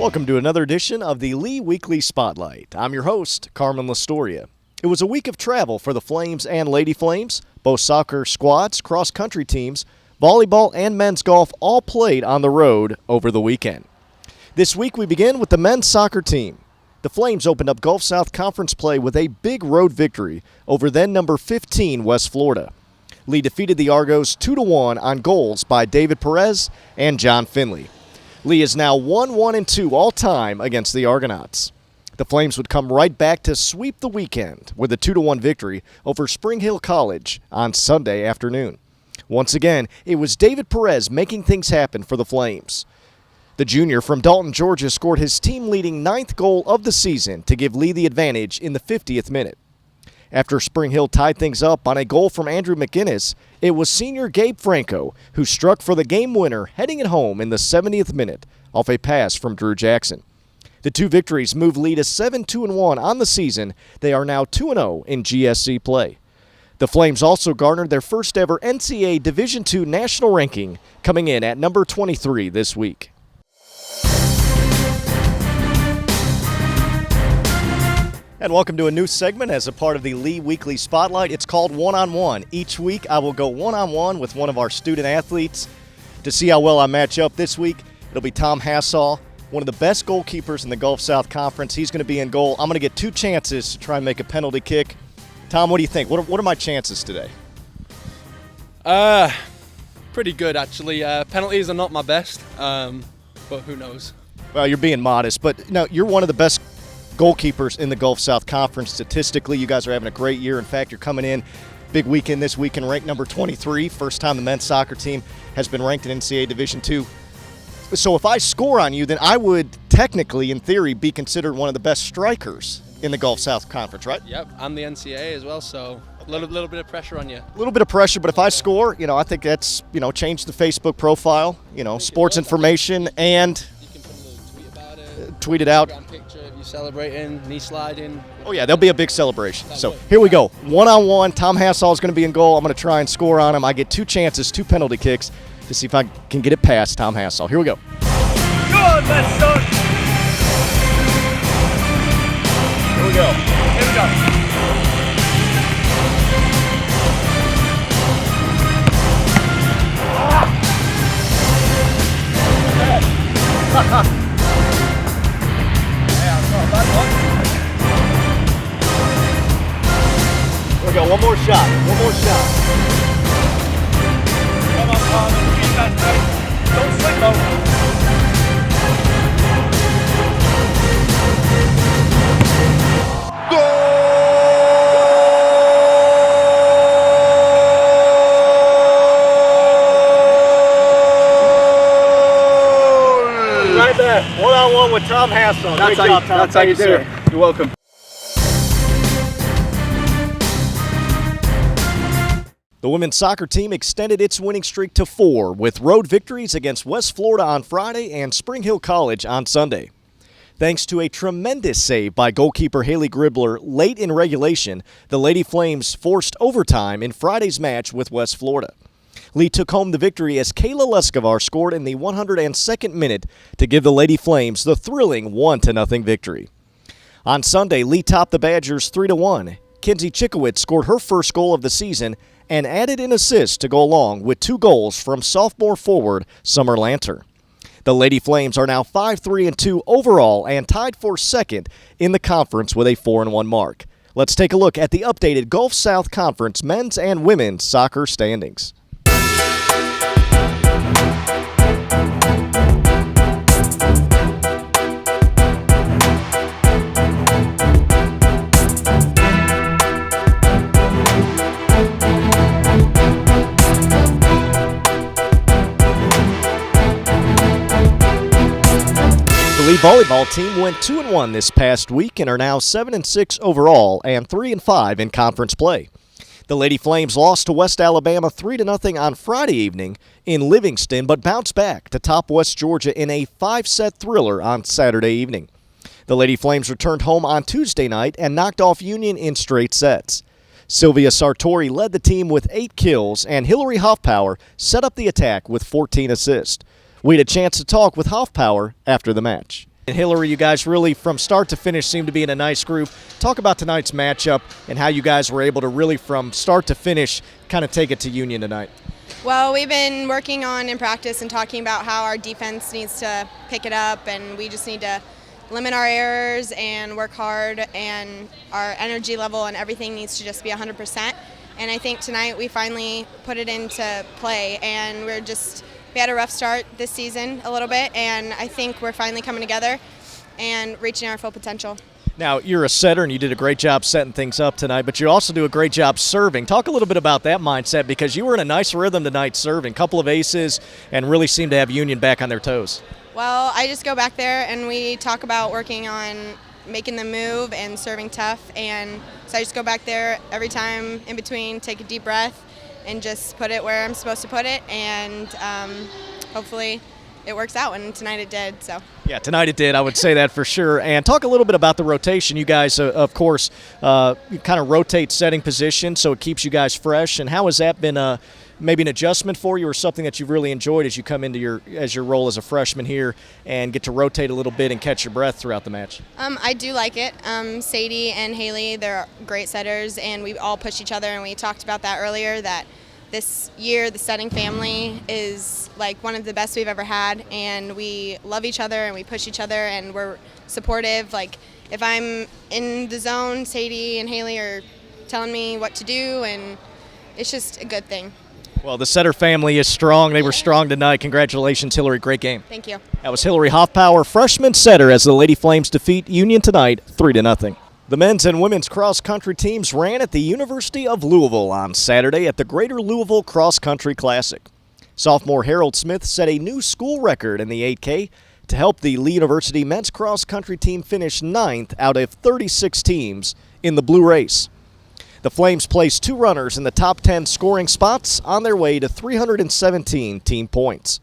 Welcome to another edition of the Lee Weekly Spotlight. I'm your host, Carmen Lastoria. It was a week of travel for the Flames and Lady Flames. Both soccer squads, cross-country teams, volleyball, and men's golf all played on the road over the weekend. This week we begin with the men's soccer team. The Flames opened up Gulf South Conference play with a big road victory over then number 15 West Florida. Lee defeated the Argos 2-1 on goals by David Perez and John Finley. Lee is now 1-1-2 all-time against the Argonauts. The Flames would come right back to sweep the weekend with a 2-1 victory over Spring Hill College on Sunday afternoon. Once again, it was David Perez making things happen for the Flames. The junior from Dalton, Georgia, scored his team-leading 9th goal of the season to give Lee the advantage in the 50th minute. After Spring Hill tied things up on a goal from Andrew McGinnis, it was senior Gabe Franco who struck for the game winner heading it home in the 70th minute off a pass from Drew Jackson. The two victories move Lee to 7-2-1 on the season. They are now 2-0 in GSC play. The Flames also garnered their first ever NCAA Division II national ranking, coming in at number 23 this week. And welcome to a new segment as a part of the Lee Weekly Spotlight. It's called One-on-One. Each week I will go one-on-one with one of our student athletes. To see how well I match up this week, it'll be Tom Hassall, one of the best goalkeepers in the Gulf South Conference. He's going to be in goal. I'm going to get two chances to try and make a penalty kick. Tom, what do you think? What are my chances today? Pretty good, actually. Penalties are not my best, but who knows? Well, you're being modest, but no, you're one of the best goalkeepers in the Gulf South Conference. Statistically, you guys are having a great year. In fact, you're coming in big weekend this weekend, ranked number 23. First time the men's soccer team has been ranked in NCAA Division II. So if I score on you, then I would technically, in theory, be considered one of the best strikers in the Gulf South Conference, right? Yep, I'm the NCAA as well, so a little bit of pressure on you. A little bit of pressure, but if I score, I think that's, change the Facebook profile, sports information, and You can put a little tweet about it. Tweet it out. Instagram picture of you celebrating, knee sliding. Oh, yeah, there'll be a big celebration. So here we go. One-on-one. Tom Hassall is going to be in goal. I'm going to try and score on him. I get two chances, two penalty kicks to see if I can get it past Tom Hassall. Here we go. Good, let's start. Here we go. Here we go. Here we go. One more shot. One more shot. Come on, Tom. Defense, ready? Don't slip though. Right there, one-on-one with Tom Hassall. Great job, Tom. That's how you do it. You're welcome. The women's soccer team extended its winning streak to 4 with road victories against West Florida on Friday and Spring Hill College on Sunday. Thanks to a tremendous save by goalkeeper Haley Gribler late in regulation, the Lady Flames forced overtime in Friday's match with West Florida. Lee took home the victory as Kayla Leskovar scored in the 102nd minute to give the Lady Flames the thrilling 1-0 victory. On Sunday, Lee topped the Badgers 3-1. Kinsey Chickowitz scored her first goal of the season and added an assist to go along with 2 goals from sophomore forward Summer Lanter. The Lady Flames are now 5-3-2 overall and tied for second in the conference with a 4-1 mark. Let's take a look at the updated Gulf South Conference men's and women's soccer standings. The Lee volleyball team went 2-1 this past week and are now 7-6 overall and 3-5 in conference play. The Lady Flames lost to West Alabama 3-0 on Friday evening in Livingston, but bounced back to top West Georgia in a 5-set thriller on Saturday evening. The Lady Flames returned home on Tuesday night and knocked off Union in straight sets. Sylvia Sartori led the team with 8 kills, and Hillary Hoffpower set up the attack with 14 assists. We had a chance to talk with Hoffpower after the match. And Hillary, you guys really, from start to finish, seem to be in a nice group. Talk about tonight's matchup and how you guys were able to really, from start to finish, kind of take it to Union tonight. Well, we've been working on in practice and talking about how our defense needs to pick it up, and we just need to limit our errors and work hard, and our energy level and everything needs to just be 100%. And I think tonight we finally put it into play, and we had a rough start this season a little bit, and I think we're finally coming together and reaching our full potential. Now, you're a setter, and you did a great job setting things up tonight, but you also do a great job serving. Talk a little bit about that mindset, because you were in a nice rhythm tonight serving. Couple of aces, and really seemed to have Union back on their toes. Well, I just go back there, and we talk about working on making the move and serving tough, and so I just go back there every time in between, take a deep breath, and just put it where I'm supposed to put it, and hopefully it works out, and tonight it did. So. Yeah, tonight it did. I would say that for sure. And talk a little bit about the rotation. You guys, of course, you kind of rotate setting position, so it keeps you guys fresh. And how has that been maybe an adjustment for you, or something that you've really enjoyed as you come into your role as a freshman here and get to rotate a little bit and catch your breath throughout the match? I do like it. Sadie and Haley, they're great setters, and we all push each other, and we talked about that earlier, that this year the setting family is like one of the best we've ever had, and we love each other and we push each other and we're supportive. Like if I'm in the zone, Sadie and Haley are telling me what to do, and it's just a good thing. Well, the setter family is strong. They were strong tonight. Congratulations, Hillary. Great game. Thank you. That was Hillary Hoffpower, freshman setter, as the Lady Flames defeat Union tonight 3-0. The men's and women's cross-country teams ran at the University of Louisville on Saturday at the Greater Louisville Cross Country Classic. Sophomore Harold Smith set a new school record in the 8K to help the Lee University men's cross-country team finish 9th out of 36 teams in the blue race. The Flames placed 2 runners in the top 10 scoring spots on their way to 317 team points.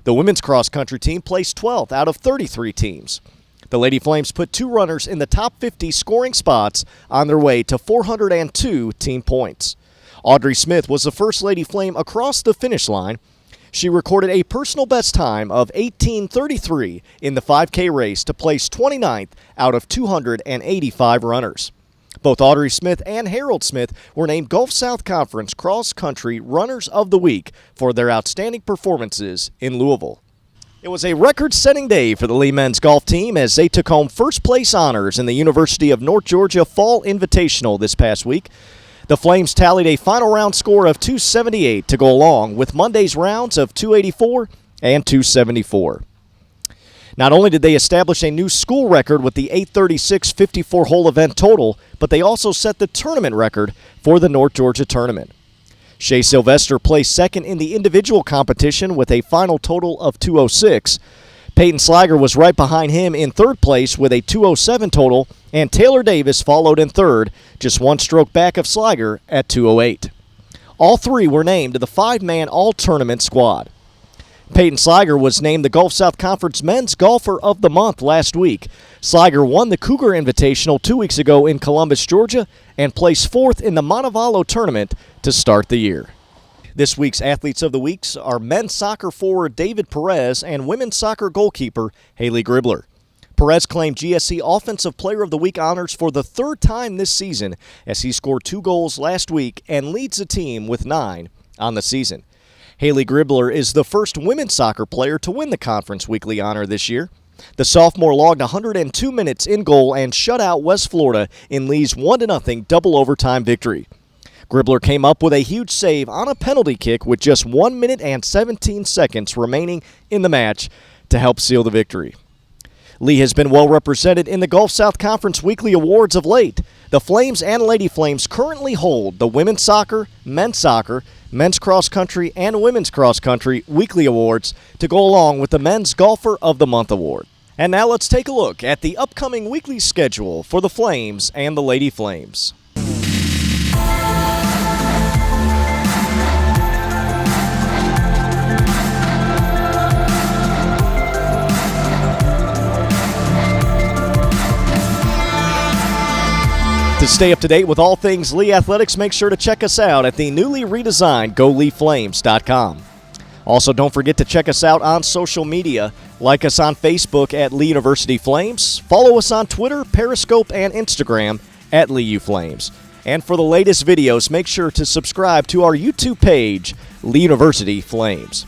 The women's cross-country team placed 12th out of 33 teams. The Lady Flames put 2 runners in the top 50 scoring spots on their way to 402 team points. Audrey Smith was the first Lady Flame across the finish line. She recorded a personal best time of 18:33 in the 5K race to place 29th out of 285 runners. Both Audrey Smith and Harold Smith were named Gulf South Conference Cross Country Runners of the Week for their outstanding performances in Louisville. It was a record-setting day for the Lee men's golf team as they took home first-place honors in the University of North Georgia Fall Invitational this past week. The Flames tallied a final round score of 278 to go along with Monday's rounds of 284 and 274. Not only did they establish a new school record with the 836 54-hole event total, but they also set the tournament record for the North Georgia tournament. Shea Sylvester placed second in the individual competition with a final total of 206. Peyton Sliger was right behind him in third place with a 207 total, and Taylor Davis followed in third, just 1 stroke back of Sliger at 208. All 3 were named to the 5-man all-tournament squad. Peyton Sliger was named the Gulf South Conference Men's Golfer of the Month last week. Sliger won the Cougar Invitational 2 weeks ago in Columbus, Georgia, and placed 4th in the Montevallo tournament to start the year. This week's Athletes of the Weeks are men's soccer forward David Perez and women's soccer goalkeeper Haley Gribler. Perez claimed GSC Offensive Player of the Week honors for the 3rd time this season as he scored 2 goals last week and leads the team with 9 on the season. Haley Gribler is the first women's soccer player to win the conference weekly honor this year. The sophomore logged 102 minutes in goal and shut out West Florida in Lee's 1-0 double overtime victory. Gribler came up with a huge save on a penalty kick with just 1 minute and 17 seconds remaining in the match to help seal the victory. Lee has been well represented in the Gulf South Conference Weekly Awards of late. The Flames and Lady Flames currently hold the women's soccer, men's cross country, and women's cross country weekly awards to go along with the Men's Golfer of the Month award. And now let's take a look at the upcoming weekly schedule for the Flames and the Lady Flames. To stay up to date with all things Lee Athletics, make sure to check us out at the newly redesigned GoLeeFlames.com. Also, don't forget to check us out on social media. Like us on Facebook at Lee University Flames. Follow us on Twitter, Periscope, and Instagram at Lee U Flames. And for the latest videos, make sure to subscribe to our YouTube page, Lee University Flames.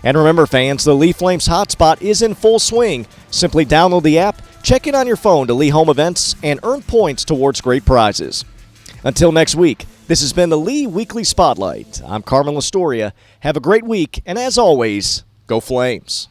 And remember, fans, the Lee Flames hotspot is in full swing. Simply download the app, check in on your phone to Lee home events, and earn points towards great prizes. Until next week, this has been the Lee Weekly Spotlight. I'm Carmen Lastoria. Have a great week, and as always, go Flames.